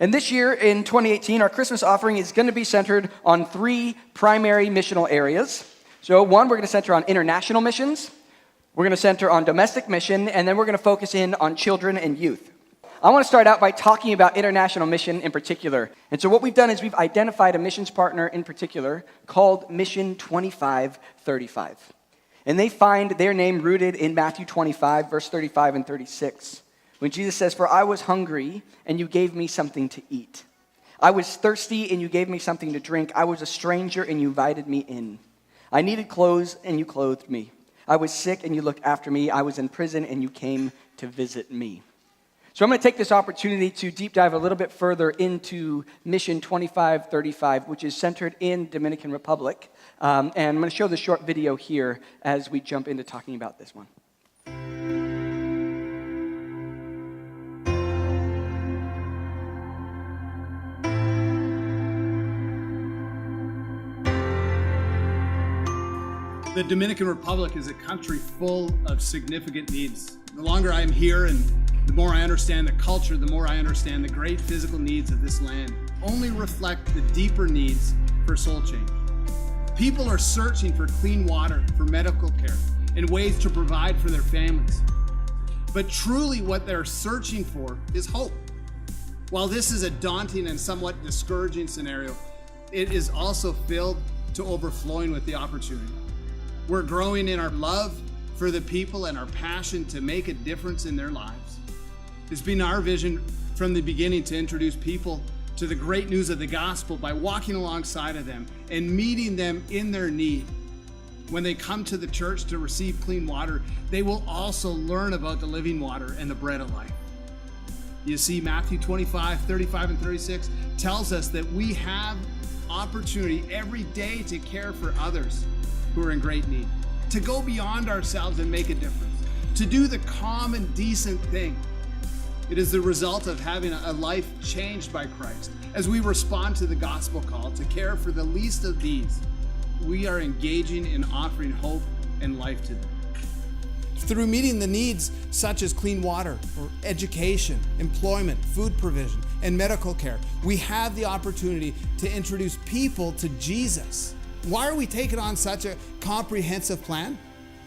And this year, in 2018, our Christmas offering is going to be centered on 3 primary missional areas. So one, we're going to center on international missions, we're going to center on domestic mission, and then we're going to focus in on children and youth. I want to start out by talking about international mission in particular. And so what we've done is we've identified a missions partner in particular called Mission 2535. And they find their name rooted in Matthew 25, verse 35 and 36. When Jesus says, "For I was hungry, and you gave me something to eat. I was thirsty, and you gave me something to drink. I was a stranger, and you invited me in. I needed clothes, and you clothed me. I was sick, and you looked after me. I was in prison, and you came to visit me." So I'm going to take this opportunity to deep dive a little bit further into Mission 2535, which is centered in Dominican Republic. And I'm going to show the short video here as we jump into talking about this one. The Dominican Republic is a country full of significant needs. The longer I'm here and the more I understand the culture, the more I understand the great physical needs of this land only reflect the deeper needs for soul change. People are searching for clean water, for medical care, and ways to provide for their families. But truly what they're searching for is hope. While this is a daunting and somewhat discouraging scenario, it is also filled to overflowing with the opportunity. We're growing in our love for the people and our passion to make a difference in their lives. It's been our vision from the beginning to introduce people to the great news of the gospel by walking alongside of them and meeting them in their need. When they come to the church to receive clean water, they will also learn about the living water and the bread of life. You see, Matthew 25, 35, and 36 tells us that we have opportunity every day to care for others who are in great need, to go beyond ourselves and make a difference, to do the common, decent thing. It is the result of having a life changed by Christ. As we respond to the gospel call to care for the least of these, we are engaging in offering hope and life to them. Through meeting the needs such as clean water, or education, employment, food provision, and medical care, we have the opportunity to introduce people to Jesus. Why are we taking on such a comprehensive plan?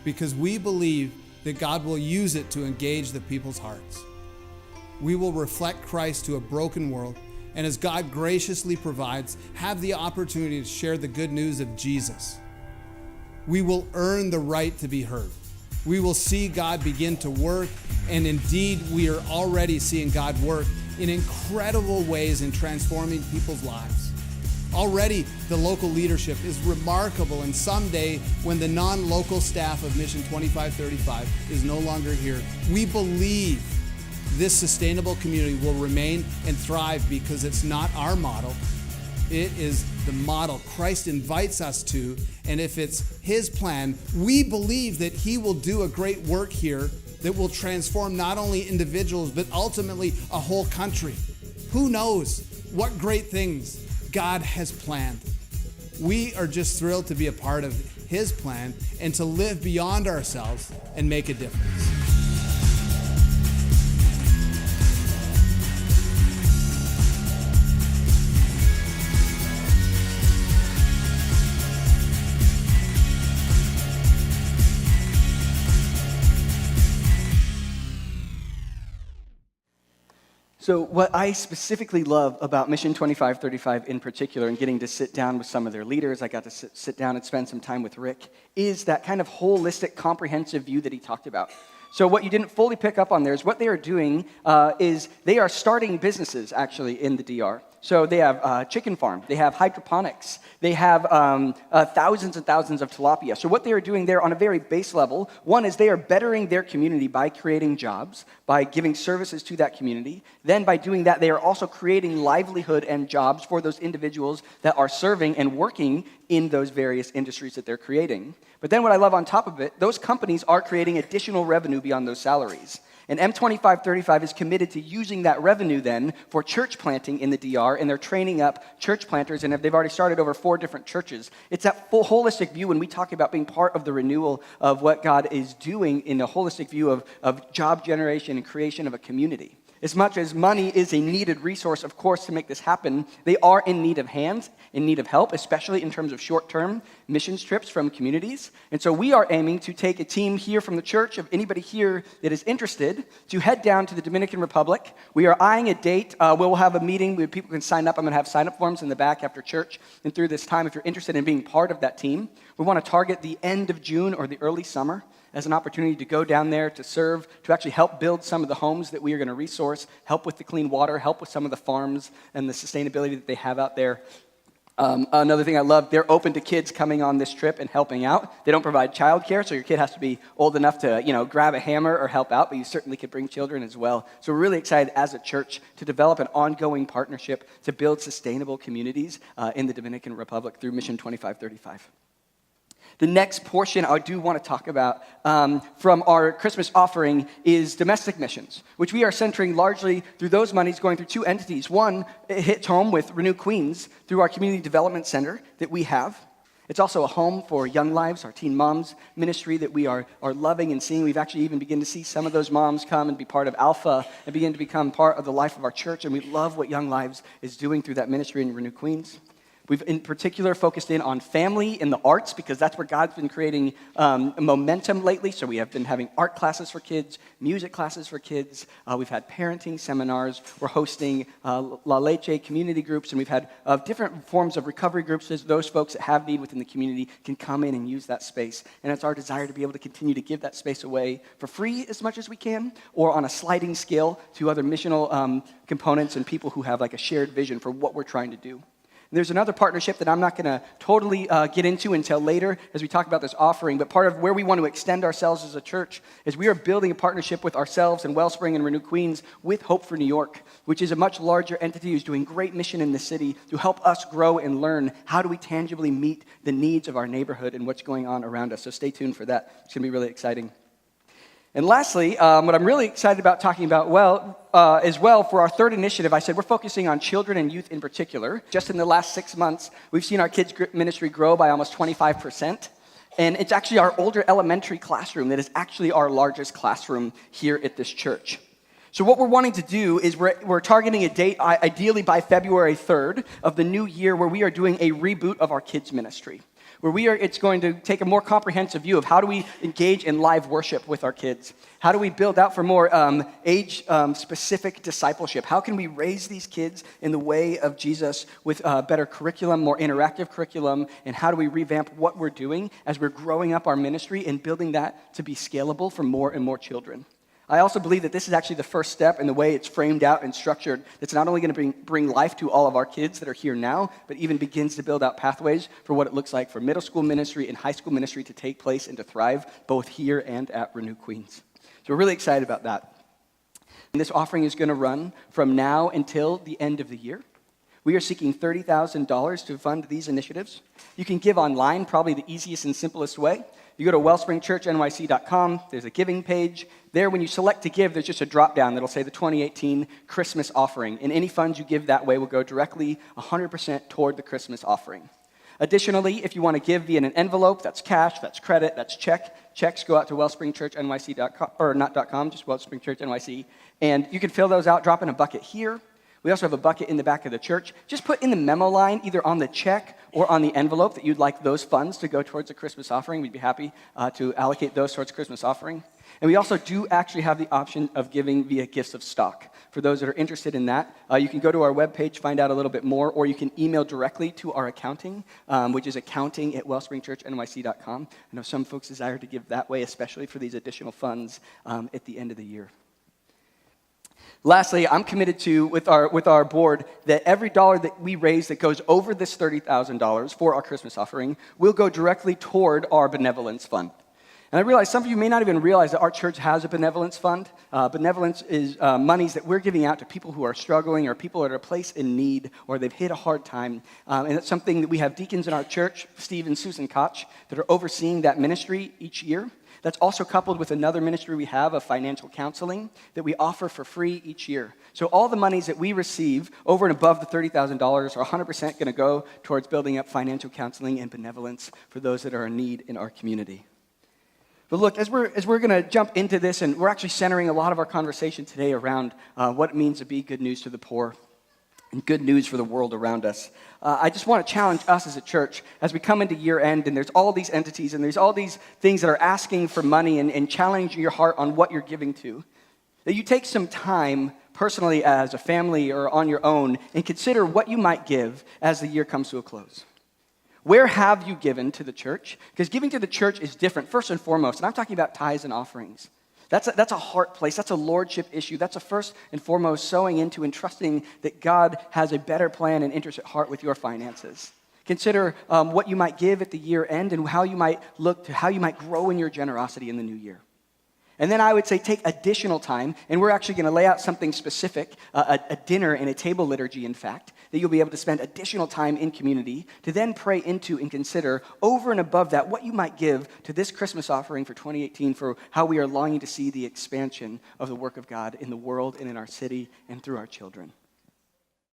Because we believe that God will use it to engage the people's hearts. We will reflect Christ to a broken world, and as God graciously provides, have the opportunity to share the good news of Jesus. We will earn the right to be heard. We will see God begin to work, and indeed we are already seeing God work in incredible ways in transforming people's lives. Already, the local leadership is remarkable, and someday, when the non-local staff of Mission 2535 is no longer here, we believe this sustainable community will remain and thrive because it's not our model. It is the model Christ invites us to, and if it's His plan, we believe that He will do a great work here that will transform not only individuals, but ultimately a whole country. Who knows what great things God has planned. We are just thrilled to be a part of His plan and to live beyond ourselves and make a difference. So what I specifically love about Mission 2535 in particular, and getting to sit down with some of their leaders, I got to sit down and spend some time with Rick, is that kind of holistic, comprehensive view that he talked about. So what you didn't fully pick up on there is what they are doing is they are starting businesses, actually, in the DR. So they have chicken farm, they have hydroponics, they have thousands and thousands of tilapia. So what they are doing there on a very base level, one is they are bettering their community by creating jobs, by giving services to that community. Then by doing that, they are also creating livelihood and jobs for those individuals that are serving and working in those various industries that they're creating. But then what I love on top of it, those companies are creating additional revenue beyond those salaries. And M2535 is committed to using that revenue then for church planting in the DR, and they're training up church planters, and they've already started over 4 different churches. It's that full holistic view when we talk about being part of the renewal of what God is doing in a holistic view of job generation and creation of a community. As much as money is a needed resource, of course, to make this happen, they are in need of hands, in need of help, especially in terms of short-term missions trips from communities. And so we are aiming to take a team here from the church, of anybody here that is interested, to head down to the Dominican Republic. We are eyeing a date. We'll have a meeting where people can sign up. I'm going to have sign-up forms in the back after church. And through this time, if you're interested in being part of that team, we want to target the end of June or the early summer as an opportunity to go down there to serve, to actually help build some of the homes that we are going to resource, help with the clean water, help with some of the farms and the sustainability that they have out there. Another thing I love, they're open to kids coming on this trip and helping out. They don't provide childcare, so your kid has to be old enough to, grab a hammer or help out, but you certainly could bring children as well. So we're really excited as a church to develop an ongoing partnership to build sustainable communities in the Dominican Republic through Mission 2535. The next portion I do want to talk about from our Christmas offering is domestic missions, which we are centering largely through those monies going through two entities. One, it hits home with Renew Queens through our Community Development Center that we have. It's also a home for Young Lives, our teen moms ministry that we are loving and seeing. We've actually even begun to see some of those moms come and be part of Alpha and begin to become part of the life of our church, and we love what Young Lives is doing through that ministry in Renew Queens. We've in particular focused in on family and the arts because that's where God's been creating momentum lately. So we have been having art classes for kids, music classes for kids. We've had parenting seminars. We're hosting La Leche community groups, and we've had different forms of recovery groups as those folks that have need within the community can come in and use that space. And it's our desire to be able to continue to give that space away for free as much as we can, or on a sliding scale to other missional components and people who have like a shared vision for what we're trying to do. There's another partnership that I'm not going to totally get into until later as we talk about this offering, but part of where we want to extend ourselves as a church is we are building a partnership with ourselves and Wellspring and Renew Queens with Hope for New York, which is a much larger entity who's doing great mission in the city to help us grow and learn how do we tangibly meet the needs of our neighborhood and what's going on around us. So stay tuned for that. It's going to be really exciting. And lastly, what I'm really excited about talking about as well for our third initiative, I said we're focusing on children and youth in particular. Just in the last 6 months, we've seen our kids ministry grow by almost 25%. And it's actually our older elementary classroom that is actually our largest classroom here at this church. So what we're wanting to do is we're targeting a date, ideally by February 3rd of the new year, where we are doing a reboot of our kids ministry. It's going to take a more comprehensive view of how do we engage in live worship with our kids? How do we build out for more age-specific discipleship? How can we raise these kids in the way of Jesus with better curriculum, more interactive curriculum? And how do we revamp what we're doing as we're growing up our ministry and building that to be scalable for more and more children? I also believe that this is actually the first step in the way it's framed out and structured that's not only going to bring life to all of our kids that are here now, but even begins to build out pathways for what it looks like for middle school ministry and high school ministry to take place and to thrive both here and at Renew Queens. So we're really excited about that. And this offering is going to run from now until the end of the year. We are seeking $30,000 to fund these initiatives. You can give online, probably the easiest and simplest way. You go to wellspringchurchnyc.com, there's a giving page. There, when you select to give, there's just a drop-down that'll say the 2018 Christmas offering. And any funds you give that way will go directly 100% toward the Christmas offering. Additionally, if you want to give via an envelope, that's cash, that's credit, that's check. Checks go out to wellspringchurchnyc.com, or not .com, just wellspringchurchnyc. And you can fill those out, drop in a bucket here. We also have a bucket in the back of the church. Just put in the memo line, either on the check or on the envelope, that you'd like those funds to go towards a Christmas offering. We'd be happy to allocate those towards Christmas offering. And we also do actually have the option of giving via gifts of stock. For those that are interested in that, you can go to our webpage, find out a little bit more, or you can email directly to our accounting, which is accounting@wellspringchurchnyc.com. I know some folks desire to give that way, especially for these additional funds at the end of the year. Lastly, I'm committed to, with our board, that every dollar that we raise that goes over this $30,000 for our Christmas offering will go directly toward our benevolence fund. And I realize some of you may not even realize that our church has a benevolence fund. Benevolence is monies that we're giving out to people who are struggling or people that are placed in need or they've hit a hard time. And it's something that we have deacons in our church, Steve and Susan Koch, that are overseeing that ministry each year. That's also coupled with another ministry we have of financial counseling that we offer for free each year. So all the monies that we receive over and above the $30,000 are 100% going to go towards building up financial counseling and benevolence for those that are in need in our community. But look, as we're going to jump into this, and we're actually centering a lot of our conversation today around what it means to be good news to the poor and good news for the world around us. I just want to challenge us as a church as we come into year end, and there's all these entities, and there's all these things that are asking for money and challenging your heart on what you're giving to, that you take some time personally as a family or on your own and consider what you might give as the year comes to a close. Where have you given to the church? Because giving to the church is different, first and foremost, and I'm talking about tithes and offerings. That's a heart place. That's a lordship issue. That's a first and foremost sowing into and trusting that God has a better plan and interest at heart with your finances. Consider what you might give at the year end and how you might look to how you might grow in your generosity in the new year. And then I would say take additional time, and we're actually going to lay out something specific, a dinner and a table liturgy, in fact, that you'll be able to spend additional time in community to then pray into and consider over and above that what you might give to this Christmas offering for 2018 for how we are longing to see the expansion of the work of God in the world and in our city and through our children.